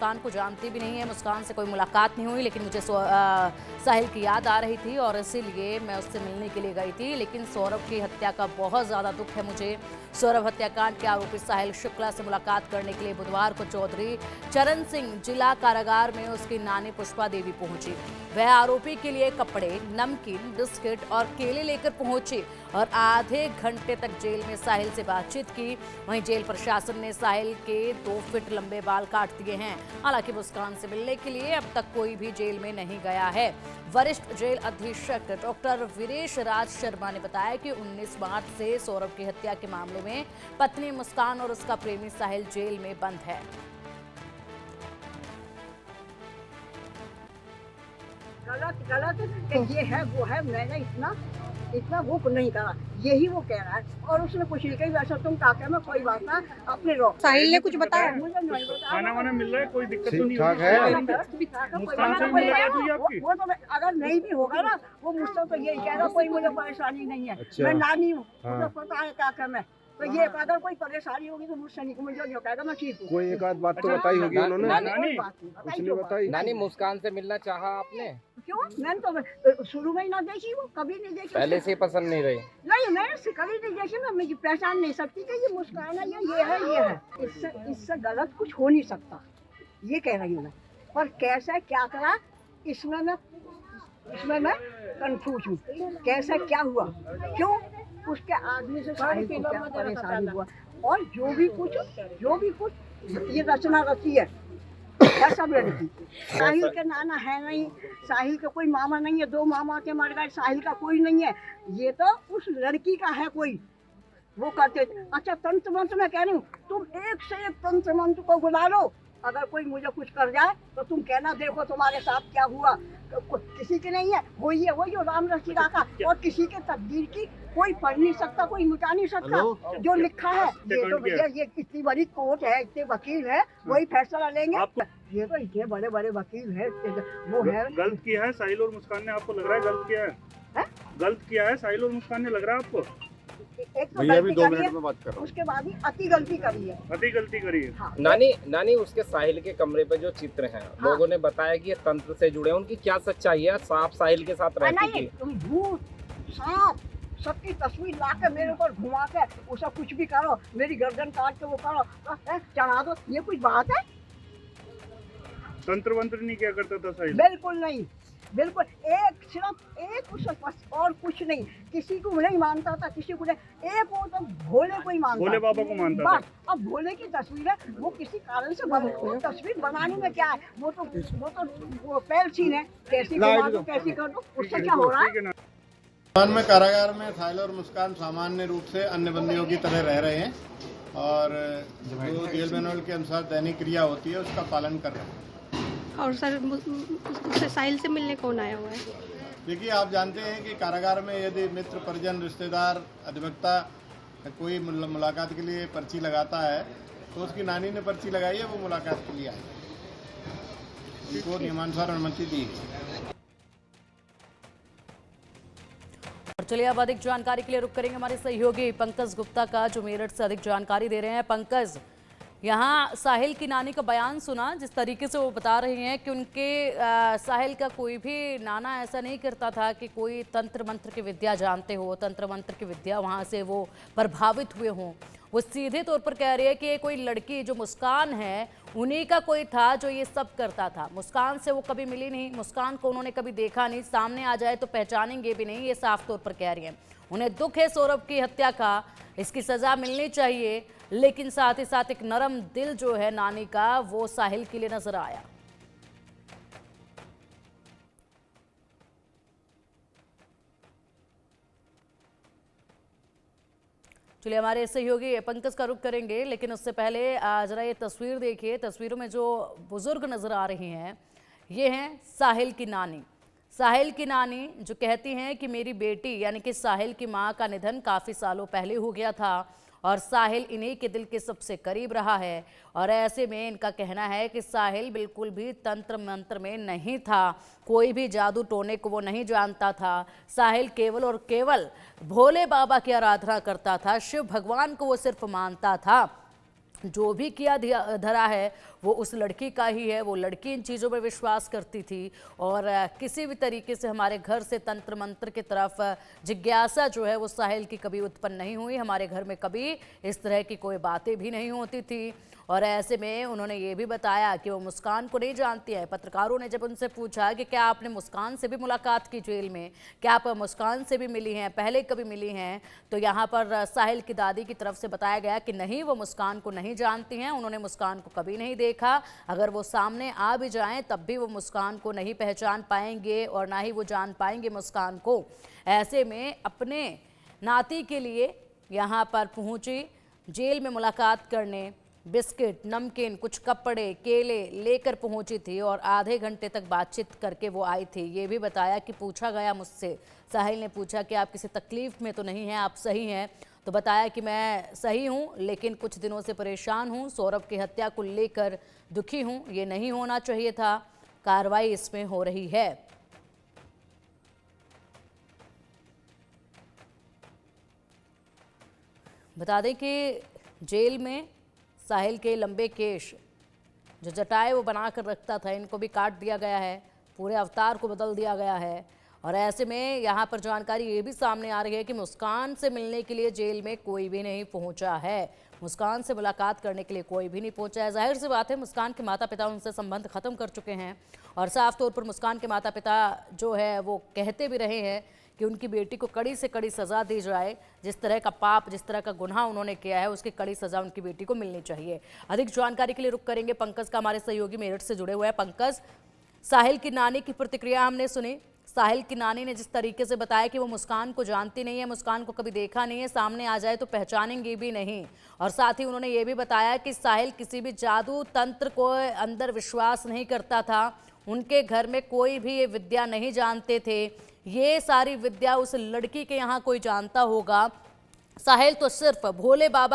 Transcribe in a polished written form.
मुस्कान को जानती भी नहीं है, मुस्कान से कोई मुलाकात नहीं हुई, लेकिन मुझे साहिल की याद आ रही थी और इसीलिए मैं उससे मिलने के लिए गई थी। लेकिन सौरभ की हत्या का बहुत ज़्यादा दुख है मुझे। सौरभ हत्याकांड के आरोपी साहिल शुक्ला से मुलाकात करने के लिए बुधवार को चौधरी चरण सिंह जिला कारागार में उसकी नानी पुष्पा देवी पहुंची। वह आरोपी के लिए कपड़े, नमकीन, बिस्किट और केले लेकर पहुंची और आधे घंटे तक जेल में साहिल से बातचीत की। वहीं जेल प्रशासन ने साहिल के 2 फीट लंबे बाल काट दिए हैं। हालांकि मुस्कान से मिलने के लिए अब तक कोई भी जेल में नहीं गया है। वरिष्ठ जेल अधीक्षक डॉक्टर वीरेश राज शर्मा ने बताया कि 19 मार्च से सौरभ की हत्या के मामले में पत्नी मुस्कान और उसका प्रेमी साहिल जेल में बंद है। गलत ये है वो है, मैंने इतना वो नहीं करा, यही वो कह रहा है। और उसने कुछ नहीं कही, वैसा तुम काका में कोई बात ना अपने रो। साहिल ने कुछ बताया? मुझे नहीं बताया। खाना वाना मिल रहा है, कोई दिक्कत तो नहीं ठीक ठाक है। मुस्कान से मुलाकात हुई आपकी? वो तो अगर नहीं भी होगा ना, वो मुझसे तो यही कह रहा, कोई मुझे परेशानी नहीं है। अच्छा। मैं नानी हूँ, हाँ। मुझे पता है काका में। तो ये अगर कोई परेशानी होगी तो मुझसे नहीं, मुझे जो कहेगा मैं ठीक हूँ। कोई एक आध बात तो बताई होगी उन्होंने। नानी उसने बताई। नानी, मुस्कान से मिलना चाहा आपने? क्यों? मैंने तो शुरू में ही ना देखी, वो कभी नहीं देखी। पहले से ही पसंद नहीं रही? नहीं, मैंने से कभी नहीं देखी। मैं मुझे पहचान नहीं सकती कि ये मुस्कान है या ये है। इससे गलत कुछ हो नहीं सकता, ये कह रही हूँ मैं। पर कैसे क्या करा, इसमें मैं कंफ्यूज हूँ। कैसे क्या हुआ, क्यों उसके आदमी से साहिल को क्या परेशानी हुआ, और जो भी कुछ ये रचना रची है सब लड़की। साहिल के नाना है नहीं, साहिल का कोई मामा नहीं है, 2 मामा के मर गए, साहिल का कोई नहीं है। ये तो उस लड़की का है कोई, वो करते। अच्छा, तंत्र मंत्र मैं कह रही हूँ, तुम एक से एक तंत्र मंत्र को बुला लो। अगर कोई मुझे कुछ कर जाए तो तुम कहना देखो तुम्हारे साथ क्या हुआ। किसी के नहीं है, वही है, वही जो राम रचिका का। और किसी के तकदीर की कोई पढ़ नहीं सकता, कोई मिटा नहीं सकता। जो लिखा है, ये तो भैया ये इतनी बड़ी कोर्ट है, इतने वकील है, वही फैसला लेंगे। ये तो इतने बड़े बड़े वकील है, वो है। गलत किया है साहिल और मुस्कान ने, आपको लग रहा है गलत किया है? गलत किया है साहिल और मुस्कान ने, लग रहा है आपको? एक तो भैया भी गलती 2 करी है, मिनट में बात कर रहा हूँ। उसके बाद ही अति गलती करी है। अति गलती करी है। हाँ। नानी, उसके साहिल के कमरे पे जो चित्र हैं, लोगों ने बताया कि ये तंत्र से जुड़े हैं। उनकी क्या सच्चाई है? सांप साहिल के साथ रहती नहीं, थी? तुम भूत, सांप, सबकी तस्वीर ला के मेरे ऊपर घुमा के उसे कुछ भी करो, मेरी गर्दन काट के वो करो, चढ़ा दो, ये कुछ बात है? तंत्र वंत्र नहीं क्या करता था साहिल? बिल्कुल नहीं, बिल्कुल। सिर्फ एक उसे बस, और कुछ नहीं। किसी को नहीं मानता था, किसी को नहीं। एक वो तो भोले को ही मानता, भोले बाबा को मानता था। बस। अब भोले की तस्वीर है, वो किसी कारण से वो तस्वीर बनाने में क्या है, वो तो पहल सीन है, कैसी बना दो, कैसी कर दो, उससे क्या हो रहा है। वर्तमान में कारागार में साहिल और मुस्कान सामान्य रूप से अन्य बंदियों की तरह रह रहे हैं और जो जेल मैनुअल के अनुसार दैनिक क्रिया होती है उसका पालन कर रहे हैं। और सर, उससे साहिल से मिलने कौन आया हुआ है? देखिए, आप जानते हैं कि कारागार में यदि मित्र, परिजन, रिश्तेदार, अधिवक्ता कोई मुलाकात के लिए पर्ची लगाता है तो उसकी नानी ने पर्ची लगाई है, वो मुलाकात के लिए आई है। उनको नियमानुसार अनुमति दी गई। और चलिए अब अधिक जानकारी के लिए रुक करेंगे हमारे सहयोगी पंकज गुप्ता का, जो मेरठ से अधिक जानकारी दे रहे हैं। पंकज, यहाँ साहिल की नानी का बयान सुना, जिस तरीके से वो बता रही हैं कि उनके साहिल का कोई भी नाना ऐसा नहीं करता था कि कोई तंत्र मंत्र की विद्या जानते हो, तंत्र मंत्र की विद्या वहाँ से वो प्रभावित हुए हों। वो सीधे तौर पर कह रही है कि ये कोई लड़की जो मुस्कान है, उन्हीं का कोई था जो ये सब करता था। मुस्कान से वो कभी मिली नहीं, मुस्कान को उन्होंने कभी देखा नहीं, सामने आ जाए तो पहचानेंगे भी नहीं, ये साफ तौर पर कह रही हैं। उन्हें दुख है सौरभ की हत्या का, इसकी सजा मिलनी चाहिए, लेकिन साथ ही साथ एक नरम दिल जो है नानी का, वो साहिल के लिए नजर आया। चलिए हमारे सहयोगी पंकज का रुख करेंगे, लेकिन उससे पहले जरा ये तस्वीर देखिए। तस्वीरों में जो बुजुर्ग नजर आ रही हैं, ये हैं साहिल की नानी। साहिल की नानी जो कहती हैं कि मेरी बेटी यानी कि साहिल की मां का निधन काफ़ी सालों पहले हो गया था और साहिल इन्हीं के दिल के सबसे करीब रहा है। और ऐसे में इनका कहना है कि साहिल बिल्कुल भी तंत्र मंत्र में नहीं था, कोई भी जादू टोने को वो नहीं जानता था। साहिल केवल और केवल भोले बाबा की आराधना करता था, शिव भगवान को वो सिर्फ मानता था। जो भी किया धरा है वो उस लड़की का ही है। वो लड़की इन चीज़ों पर विश्वास करती थी और किसी भी तरीके से हमारे घर से तंत्र मंत्र की तरफ जिज्ञासा जो है वो साहिल की कभी उत्पन्न नहीं हुई। हमारे घर में कभी इस तरह की कोई बातें भी नहीं होती थी। और ऐसे में उन्होंने ये भी बताया कि वो मुस्कान को नहीं जानती है। पत्रकारों ने जब उनसे पूछा कि क्या आपने मुस्कान से भी मुलाकात की जेल में, क्या आप मुस्कान से भी मिली हैं, पहले कभी मिली हैं, तो यहाँ पर साहिल की दादी की तरफ से बताया गया कि नहीं, वो मुस्कान को नहीं जानती हैं। उन्होंने मुस्कान को कभी नहीं देखा। अगर वो सामने आ भी जाएं तब भी वो मुस्कान को नहीं पहचान पाएंगे और ना ही वो जान पाएंगे मुस्कान को। ऐसे में अपने नाती के लिए यहाँ पर पहुँची, जेल में मुलाकात करने, बिस्किट, नमकीन, कुछ कपड़े, केले लेकर पहुंची थी और आधे घंटे तक बातचीत करके वो आई थी। ये भी बताया कि पूछा गया मुझसे, साहिल ने पूछा कि आप किसी तकलीफ में तो नहीं हैं, आप सही हैं? तो बताया कि मैं सही हूं, लेकिन कुछ दिनों से परेशान हूं, सौरभ की हत्या को लेकर दुखी हूं। ये नहीं होना चाहिए था, कार्रवाई इसमें हो रही है। बता दें कि जेल में साहिल के लंबे केश, जो जटाएं वो बना कर रखता था, इनको भी काट दिया गया है, पूरे अवतार को बदल दिया गया है। और ऐसे में यहाँ पर जानकारी ये भी सामने आ रही है कि मुस्कान से मिलने के लिए जेल में कोई भी नहीं पहुँचा है। मुस्कान से मुलाकात करने के लिए कोई भी नहीं पहुँचा है। जाहिर सी बात है, मुस्कान के माता पिता उनसे संबंध खत्म कर चुके हैं और साफ तौर पर मुस्कान के माता पिता जो है वो कहते भी रहे हैं कि उनकी बेटी को कड़ी से कड़ी सज़ा दी जाए। जिस तरह का पाप, जिस तरह का गुनाह उन्होंने किया है, उसकी कड़ी सज़ा उनकी बेटी को मिलनी चाहिए। अधिक जानकारी के लिए रुक करेंगे पंकज का, हमारे सहयोगी मेरठ से जुड़े हुए हैं। पंकज, साहिल की नानी की प्रतिक्रिया हमने सुनी। साहिल की नानी ने जिस तरीके से बताया कि वो मुस्कान को जानती नहीं है, मुस्कान को कभी देखा नहीं है, सामने आ जाए तो पहचानेंगे भी नहीं। और साथ ही उन्होंने ये भी बताया कि साहिल किसी भी जादू तंत्र को अंदर विश्वास नहीं करता था, उनके घर में कोई भी ये विद्या नहीं जानते थे। ये सारी विद्या उस लड़की के यहाँ कोई जानता होगा। साहिल तो सिर्फ भोले बाबा